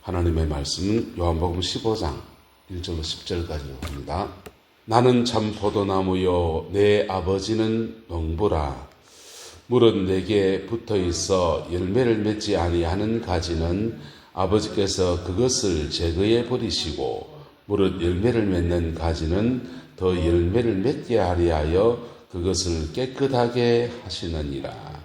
하나님의 말씀은 요한복음 15장 1절로 10절까지로 합니다. 나는 참 포도나무요 내 아버지는 농부라. 물은 내게 붙어있어 열매를 맺지 아니하는 가지는 아버지께서 그것을 제거해 버리시고 무릇 열매를 맺는 가지는 더 열매를 맺게 하리하여 그것을 깨끗하게 하시느니라.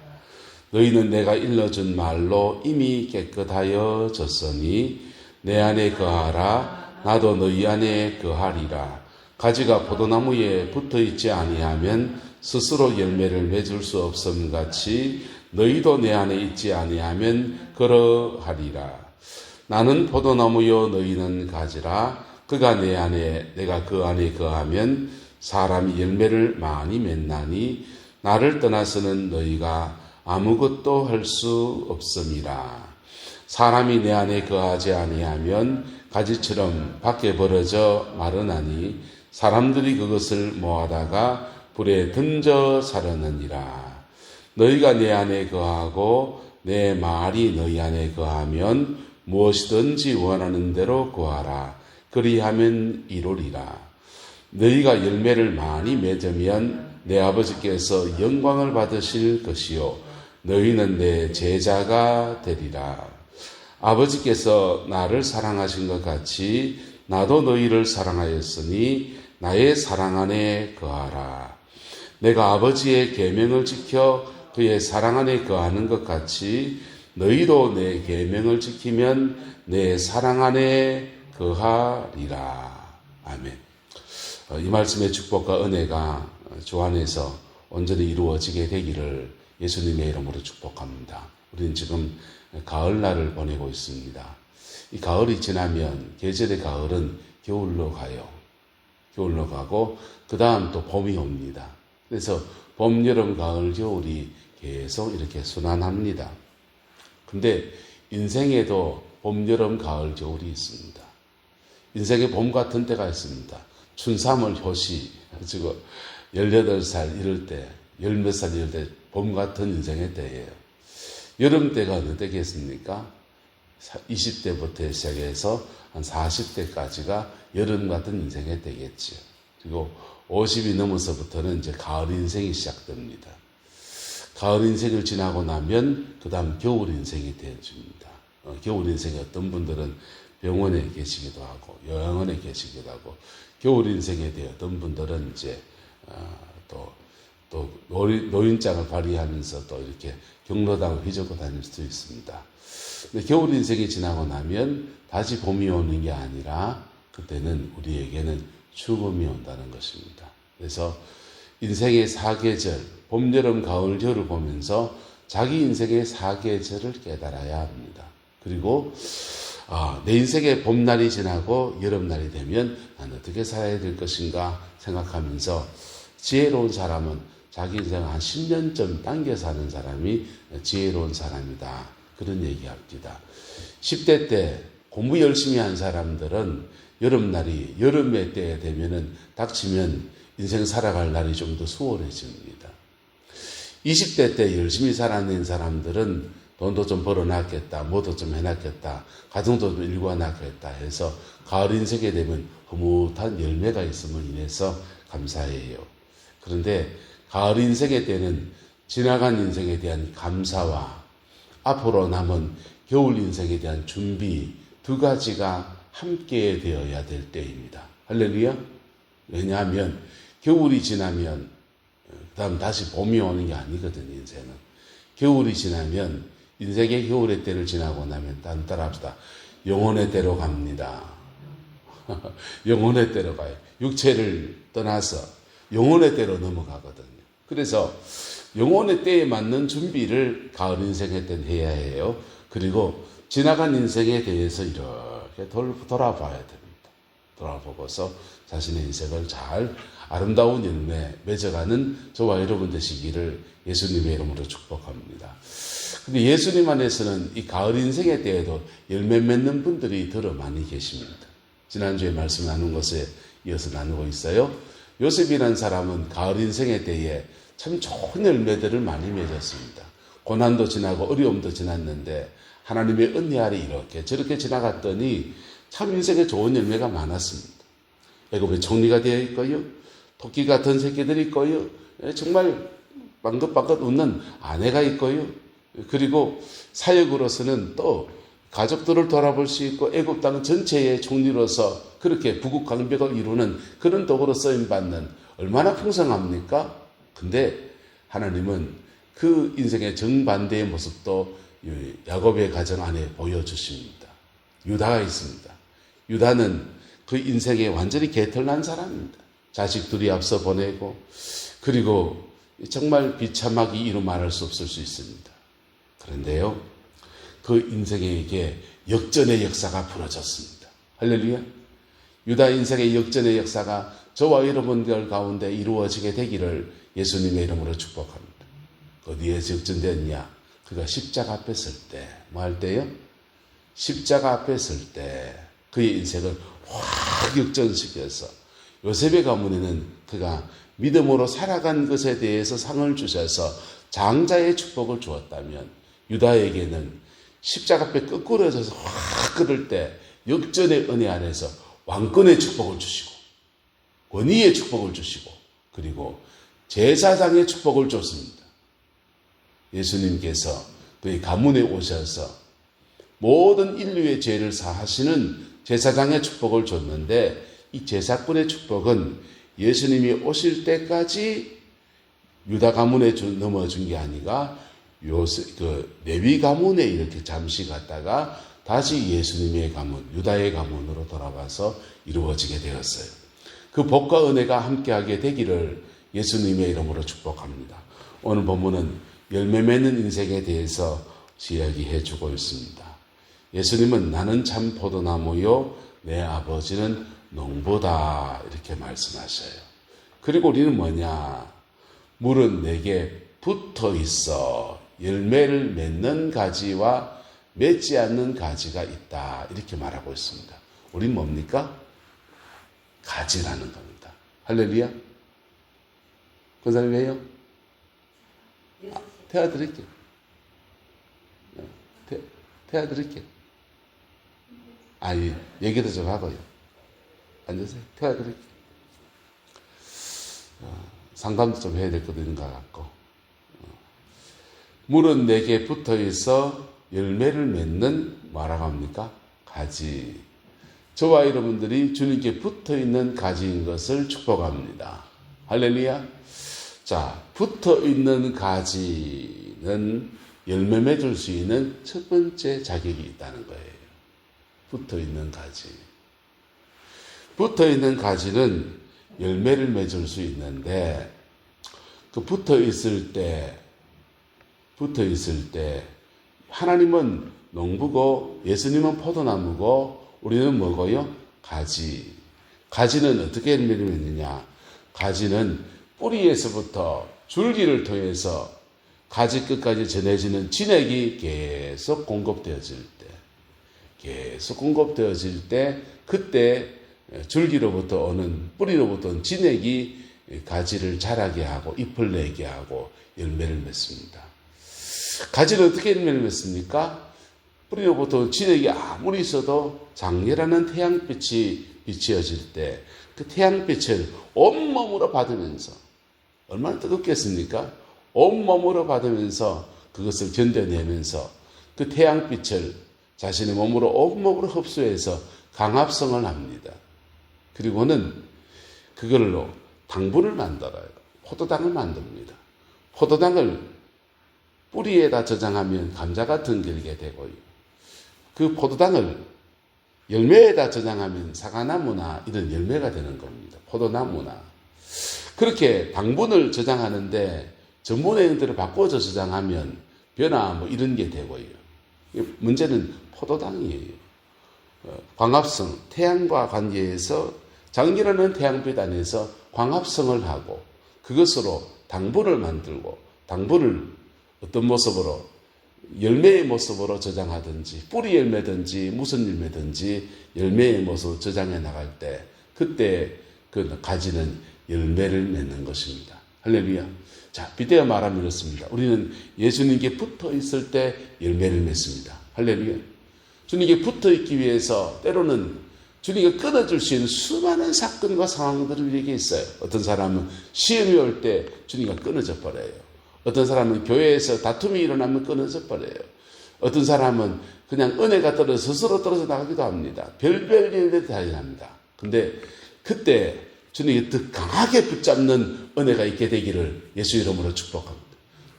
너희는 내가 일러준 말로 이미 깨끗하여 졌으니 내 안에 거하라. 나도 너희 안에 거하리라. 가지가 포도나무에 붙어있지 아니하면 스스로 열매를 맺을 수 없음 같이 너희도 내 안에 있지 아니하면 그러하리라. 나는 포도나무요 너희는 가지라. 그가 내 안에 내가 그 안에 거하면 사람이 열매를 많이 맺나니 나를 떠나서는 너희가 아무것도 할 수 없음이라. 사람이 내 안에 거하지 아니하면 가지처럼 밖에 벌어져 마르나니 사람들이 그것을 모아다가 불에 던져 사르느니라. 너희가 내 안에 거하고 내 말이 너희 안에 거하면 무엇이든지 원하는 대로 구하라. 그리하면 이루리라. 너희가 열매를 많이 맺으면 내 아버지께서 영광을 받으실 것이요 너희는 내 제자가 되리라. 아버지께서 나를 사랑하신 것 같이 나도 너희를 사랑하였으니 나의 사랑 안에 거하라. 내가 아버지의 계명을 지켜 그의 사랑 안에 거하는 것 같이 너희도 내 계명을 지키면 내 사랑 안에 거하리라. 아멘. 이 말씀의 축복과 은혜가 주 안에서 온전히 이루어지게 되기를 예수님의 이름으로 축복합니다. 우리는 지금 가을날을 보내고 있습니다. 이 가을이 지나면 계절의 가을은 겨울로 가요. 겨울로 가고 그 다음 또 봄이 옵니다. 그래서 봄, 여름, 가을, 겨울이 계속 이렇게 순환합니다. 근데 인생에도 봄, 여름, 가을, 겨울이 있습니다. 인생에 봄 같은 때가 있습니다. 춘삼월 효시, 지금 18살 이럴 때, 열몇 살 이럴 때 봄 같은 인생의 때예요. 여름 때가 어느 때겠습니까? 20대부터 시작해서 한 40대까지가 여름 같은 인생의 때겠죠. 그리고 50이 넘어서부터는 이제 가을 인생이 시작됩니다. 가을 인생을 지나고 나면 그 다음 겨울 인생이 되어집니다. 겨울 인생에 어떤 분들은 병원에 계시기도 하고 요양원에 계시기도 하고 겨울 인생에 대해 어떤 분들은 이제 또 노인장을 발휘하면서 또 이렇게 경로당을 휘젓고 다닐 수도 있습니다. 근데 겨울 인생이 지나고 나면 다시 봄이 오는 게 아니라 그때는 우리에게는 죽음이 온다는 것입니다. 그래서 인생의 사계절, 봄, 여름, 가을, 겨울을 보면서 자기 인생의 사계절을 깨달아야 합니다. 그리고 내 인생의 봄날이 지나고 여름날이 되면 난 어떻게 살아야 될 것인가 생각하면서 지혜로운 사람은 자기 인생을 한 10년쯤 당겨 사는 사람이 지혜로운 사람이다. 그런 얘기합니다. 10대 때 공부 열심히 한 사람들은 여름의 때에 되면은 닥치면 인생 살아갈 날이 좀 더 수월해집니다. 20대 때 열심히 살아낸 사람들은 돈도 좀 벌어놨겠다, 뭐도 좀 해놨겠다, 가정도 좀 일궈놨겠다 해서 가을 인생에 되면 흐뭇한 열매가 있음을 인해서 감사해요. 그런데 가을 인생의 때는 지나간 인생에 대한 감사와 앞으로 남은 겨울 인생에 대한 준비 두 가지가 함께 되어야 될 때입니다. 할렐루야. 왜냐하면 겨울이 지나면 그다음 다시 봄이 오는 게 아니거든요. 인생은. 겨울이 지나면 인생의 겨울의 때를 지나고 나면 따라합시다. 영혼의 때로 갑니다. 영혼의 때로 가요. 육체를 떠나서 영혼의 때로 넘어가거든요. 그래서 영혼의 때에 맞는 준비를 가을 인생의 때는 해야 해요. 그리고 지나간 인생에 대해서 이렇게 돌아봐야 됩니다. 돌아보고서 자신의 인생을 잘 아름다운 열매 맺어가는 저와 여러분 되시기를 예수님의 이름으로 축복합니다. 근데 예수님 안에서는 이 가을 인생의 때에도 열매 맺는 분들이 더러 많이 계십니다. 지난주에 말씀 나눈 것에 이어서 나누고 있어요. 요셉이라는 사람은 가을 인생의 때에 참 좋은 열매들을 많이 맺었습니다. 고난도 지나고 어려움도 지났는데 하나님의 은혜 아래 이렇게 저렇게 지나갔더니 참 인생에 좋은 열매가 많았습니다. 애굽의 총리가 되어 있고요. 토끼 같은 새끼들이 있고요. 정말 빵긋빵긋 웃는 아내가 있고요. 그리고 사역으로서는 또 가족들을 돌아볼 수 있고 애굽 땅 전체의 총리로서 그렇게 부국 강백을 이루는 그런 도구로 쓰임받는 얼마나 풍성합니까? 근데 하나님은 그 인생의 정반대의 모습도 야곱의 가정 안에 보여주십니다. 유다가 있습니다. 유다는 그 인생에 완전히 개털난 사람입니다. 자식 둘이 앞서 보내고 그리고 정말 비참하기 이루 말할 수 없을 수 있습니다. 그런데요, 그 인생에게 역전의 역사가 벌어졌습니다. 할렐루야. 유다 인생의 역전의 역사가 저와 여러분들 가운데 이루어지게 되기를 예수님의 이름으로 축복합니다. 어디에서 역전됐냐? 그가 십자가 앞에 설 때, 뭐 할 때요? 십자가 앞에 설 때 그의 인생을 확 역전시켜서 요셉의 가문에는 그가 믿음으로 살아간 것에 대해서 상을 주셔서 장자의 축복을 주었다면 유다에게는 십자가 앞에 끄꾸러져서 확 그럴 때 역전의 은혜 안에서 왕권의 축복을 주시고 권위의 축복을 주시고 그리고 제사장의 축복을 줬습니다. 예수님께서 그의 가문에 오셔서 모든 인류의 죄를 사하시는 제사장의 축복을 줬는데 이 제사꾼의 축복은 예수님이 오실 때까지 유다 가문에 넘어준 게 아니라 레위 가문에 이렇게 잠시 갔다가 다시 예수님의 가문, 유다의 가문으로 돌아와서 이루어지게 되었어요. 그 복과 은혜가 함께하게 되기를 예수님의 이름으로 축복합니다. 오늘 본문은 열매 맺는 인생에 대해서 이야기해 주고 있습니다. 예수님은 나는 참 포도나무요 내 아버지는 농부다 이렇게 말씀하셔요. 그리고 우리는 뭐냐? 물은 내게 붙어 있어 열매를 맺는 가지와 맺지 않는 가지가 있다 이렇게 말하고 있습니다. 우린 뭡니까? 가지라는 겁니다. 할렐루야. 그 사람이 왜요? 태워드릴게요. 태워드릴게요. 얘기도 좀 하고요. 앉으세요. 태워드릴게요. 상담도 좀 해야 될 것도 있는 것 같고. 물은 내게 붙어 있어 열매를 맺는 뭐라고 합니까? 가지. 저와 여러분들이 주님께 붙어 있는 가지인 것을 축복합니다. 할렐루야. 자, 붙어 있는 가지는 열매 맺을 수 있는 첫 번째 자격이 있다는 거예요. 붙어 있는 가지. 붙어 있는 가지는 열매를 맺을 수 있는데, 그 붙어 있을 때, 하나님은 농부고, 예수님은 포도나무고, 우리는 뭐고요? 가지. 가지는 어떻게 열매를 맺느냐? 가지는 뿌리에서부터 줄기를 통해서 가지 끝까지 전해지는 진액이 계속 공급되어질 때, 그때 줄기로부터 오는 뿌리로부터 오는 진액이 가지를 자라게 하고 잎을 내게 하고 열매를 맺습니다. 가지는 어떻게 열매를 맺습니까? 뿌리로부터 진액이 아무리 있어도 장렬하는 태양빛이 비치어질 때 그 태양빛을 온몸으로 받으면서 얼마나 뜨겁겠습니까? 온몸으로 받으면서 그것을 견뎌내면서 그 태양빛을 자신의 몸으로 온몸으로 흡수해서 강합성을 합니다. 그리고는 그걸로 당분을 만들어요. 포도당을 만듭니다. 포도당을 뿌리에다 저장하면 감자 같은 결게 되고요. 그 포도당을 열매에다 저장하면 사과나무나 이런 열매가 되는 겁니다. 포도나무나. 그렇게 당분을 저장하는데 전분의 형태를 바꿔서 저장하면 벼나 뭐 이런 게 되고요. 문제는 포도당이에요. 광합성, 태양과 관계해서 장렬하는 태양빛 안에서 광합성을 하고 그것으로 당분을 만들고 당분을 어떤 모습으로 열매의 모습으로 저장하든지 뿌리 열매든지 무슨 열매든지 열매의 모습으로 저장해 나갈 때 그때 그 가지는 열매를 맺는 것입니다. 할렐루야. 자, 빗대어 말하면 이렇습니다. 우리는 예수님께 붙어 있을 때 열매를 맺습니다. 할렐루야. 주님께 붙어 있기 위해서 때로는 주님이 끊어줄 수 있는 수많은 사건과 상황들이 우리에게 있어요. 어떤 사람은 시험이 올 때 주님과 끊어져 버려요. 어떤 사람은 교회에서 다툼이 일어나면 끊어져 버려요. 어떤 사람은 그냥 은혜가 떨어져 스스로 떨어져 나가기도 합니다. 별별 일들이 다 일어납니다. 근데 그때 주님이 더 강하게 붙잡는 은혜가 있게 되기를 예수 이름으로 축복합니다.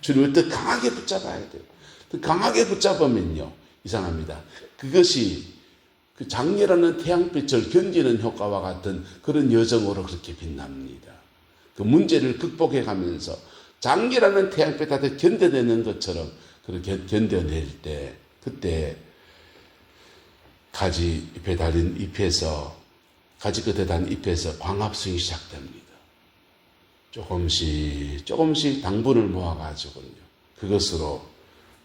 주님을 더 강하게 붙잡아야 돼요. 더 강하게 붙잡으면요, 이상합니다. 그것이 그 장렬하는 태양빛을 견디는 효과와 같은 그런 여정으로 그렇게 빛납니다. 그 문제를 극복해 가면서 장렬하는 태양빛 앞에 견뎌내는 것처럼 그렇게 견뎌낼 때, 그때 가지 잎에 달린 잎에서, 가지 끝에 달린 잎에서 광합성이 시작됩니다. 조금씩 당분을 모아가지고요, 그것으로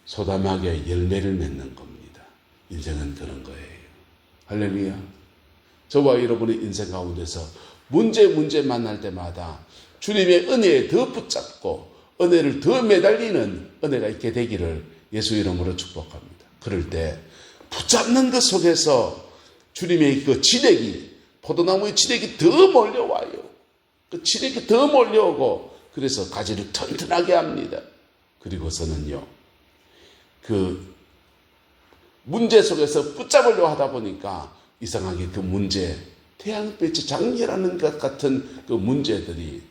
소담하게 열매를 맺는 겁니다. 인생은 그런 거예요. 할렐루야. 저와 여러분의 인생 가운데서 문제 만날 때마다 주님의 은혜에 더 붙잡고 은혜를 더 매달리는 은혜가 있게 되기를 예수 이름으로 축복합니다. 그럴 때 붙잡는 것 속에서 주님의 그 진액이, 포도나무의 진액이 더 몰려와요. 그 진액이 더 몰려오고, 그래서 가지를 튼튼하게 합니다. 그리고서는요, 그 문제 속에서 붙잡으려고 하다 보니까 이상하게 그 문제, 태양빛이 장렬하는 것 같은 그 문제들이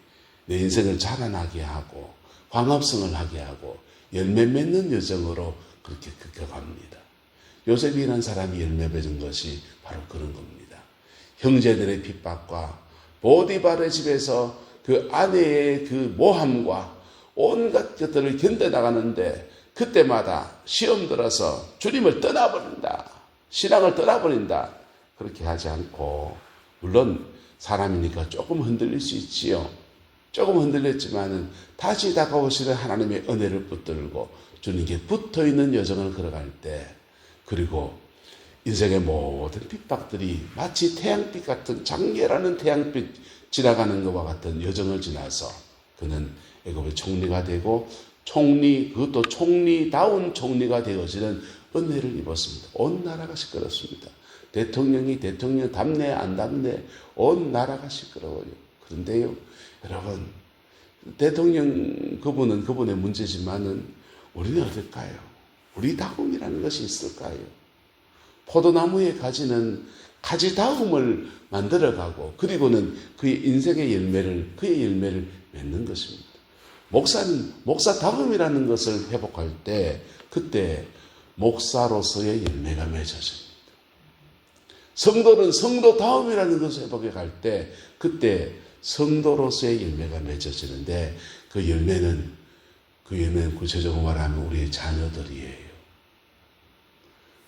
내 인생을 자라나게 하고 광합성을 하게 하고 열매 맺는 여정으로 그렇게 극격합니다. 요셉이라는 사람이 열매 맺은 것이 바로 그런 겁니다. 형제들의 핍박과 보디발의 집에서 그 아내의 그 모함과 온갖 것들을 견뎌나가는데, 그때마다 시험 들어서 주님을 떠나버린다, 신앙을 떠나버린다, 그렇게 하지 않고, 물론 사람이니까 조금 흔들릴 수 있지요. 조금 흔들렸지만은 다시 다가오시는 하나님의 은혜를 붙들고 주님께 붙어있는 여정을 걸어갈 때, 그리고 인생의 모든 핍박들이 마치 태양빛 같은, 장렬하는 태양빛 지나가는 것과 같은 여정을 지나서 그는 애굽의 총리가 되고, 그것도 총리다운 총리가 되어지는 은혜를 입었습니다. 온 나라가 시끄럽습니다. 대통령이 대통령 답네 안 답네 온 나라가 시끄러워요. 그런데요, 여러분, 대통령 그분은 그분의 문제지만은 우리는 어떨까요? 우리다움이라는 것이 있을까요? 포도나무의 가지는 가지다움을 만들어가고, 그리고는 그의 인생의 열매를, 그의 열매를 맺는 것입니다. 목사는 목사다움이라는 것을 회복할 때, 그때 목사로서의 열매가 맺어집니다. 성도는 성도다움이라는 것을 회복해 갈 때, 그때 성도로서의 열매가 맺어지는데, 그 열매는 구체적으로 말하면 우리의 자녀들이에요.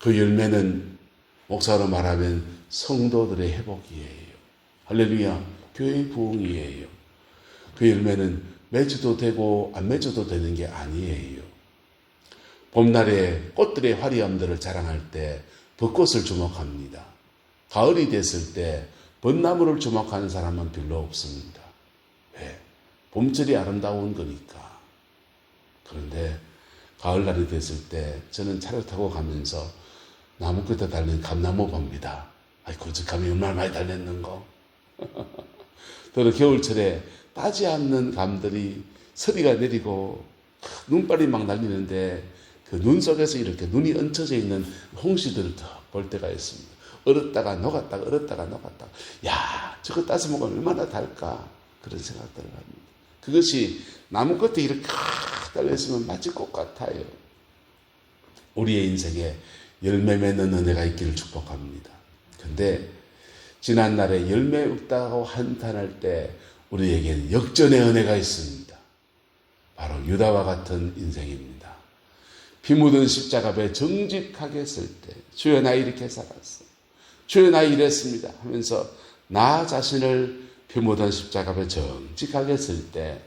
그 열매는 목사로 말하면 성도들의 회복이에요. 할렐루야. 교회의 부흥이에요. 그 열매는 맺어도 되고 안 맺어도 되는 게 아니에요. 봄날에 꽃들의 화려함들을 자랑할 때 벚꽃을 주목합니다. 가을이 됐을 때 벚나무를 주목하는 사람은 별로 없습니다. 왜? 봄철이 아름다운 거니까. 그런데 가을날이 됐을 때 저는 차를 타고 가면서 나무 끝에 달린 감나무 봅니다. 아이고, 저 감이 얼마나 많이 달렸는고. 또는 겨울철에 따지 않는 감들이 서리가 내리고 눈발이 막 날리는데, 그 눈 속에서 이렇게 눈이 얹혀져 있는 홍시들을 볼 때가 있습니다. 얼었다가 녹았다가 얼었다가 녹았다가, 야, 저거 따서 먹으면 얼마나 달까, 그런 생각들을 합니다. 그것이 나무 끝에 이렇게 달려있으면 마치 꽃 같아요. 우리의 인생에 열매 맺는 은혜가 있기를 축복합니다. 근데 지난날에 열매 없다고 한탄할 때 우리에게는 역전의 은혜가 있습니다. 바로 유다와 같은 인생입니다. 피 묻은 십자가에 정직하게 설 때, 주여 나 이렇게 살았어, 주여 나 이랬습니다 하면서 나 자신을 피 묻은 십자가에 정직하게 설 때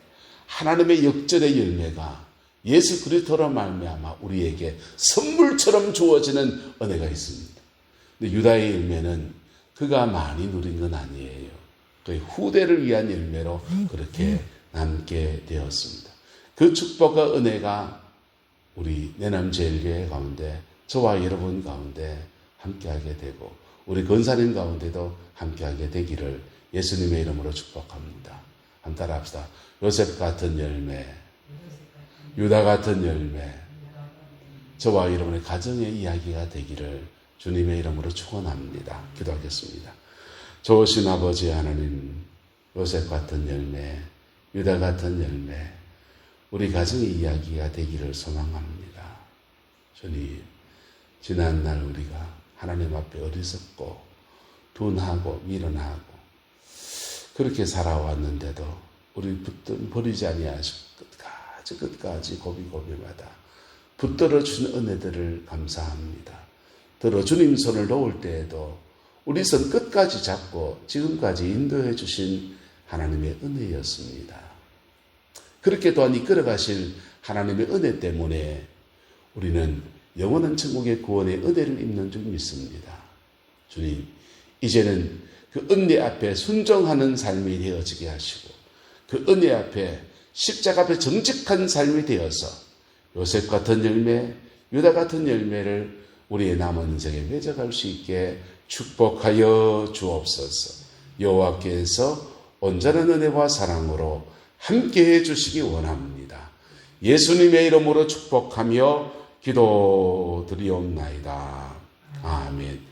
하나님의 역전의 열매가 예수 그리스도로 말미암아 우리에게 선물처럼 주어지는 은혜가 있습니다. 근데 유다의 열매는 그가 많이 누린 건 아니에요. 그의 후대를 위한 열매로 그렇게 남게 되었습니다. 그 축복과 은혜가 우리 내남제일교회 가운데 저와 여러분 가운데 함께하게 되고 우리 권사님 가운데도 함께하게 되기를 예수님의 이름으로 축복합니다. 한 따라 합시다. 요셉 같은 열매, 유다 같은 열매, 저와 여러분의 가정의 이야기가 되기를 주님의 이름으로 축원합니다. 기도하겠습니다. 좋으신 아버지 하나님, 요셉 같은 열매, 유다 같은 열매, 우리 가정의 이야기가 되기를 소망합니다. 주님, 지난날 우리가 하나님 앞에 어리석고 둔하고 미련하고 그렇게 살아왔는데도 우리 버리지 아니하시고 끝까지 고비고비마다 붙들어 준 은혜들을 감사합니다. 들어 주님 손을 놓을 때에도 우리 손 끝까지 잡고 지금까지 인도해 주신 하나님의 은혜였습니다. 그렇게 또한 이끌어가실 하나님의 은혜 때문에 우리는 영원한 천국의 구원의 은혜를 입는 줄 믿습니다. 주님, 이제는 그 은혜 앞에 순종하는 삶이 되어지게 하시고 그 은혜 앞에 십자가 앞에 정직한 삶이 되어서 요셉 같은 열매, 유다 같은 열매를 우리의 남은 인생에 맺어갈 수 있게 축복하여 주옵소서. 여호와께서 온전한 은혜와 사랑으로 함께해 주시기 원합니다. 예수님의 이름으로 축복하며 기도드리옵나이다. 아멘.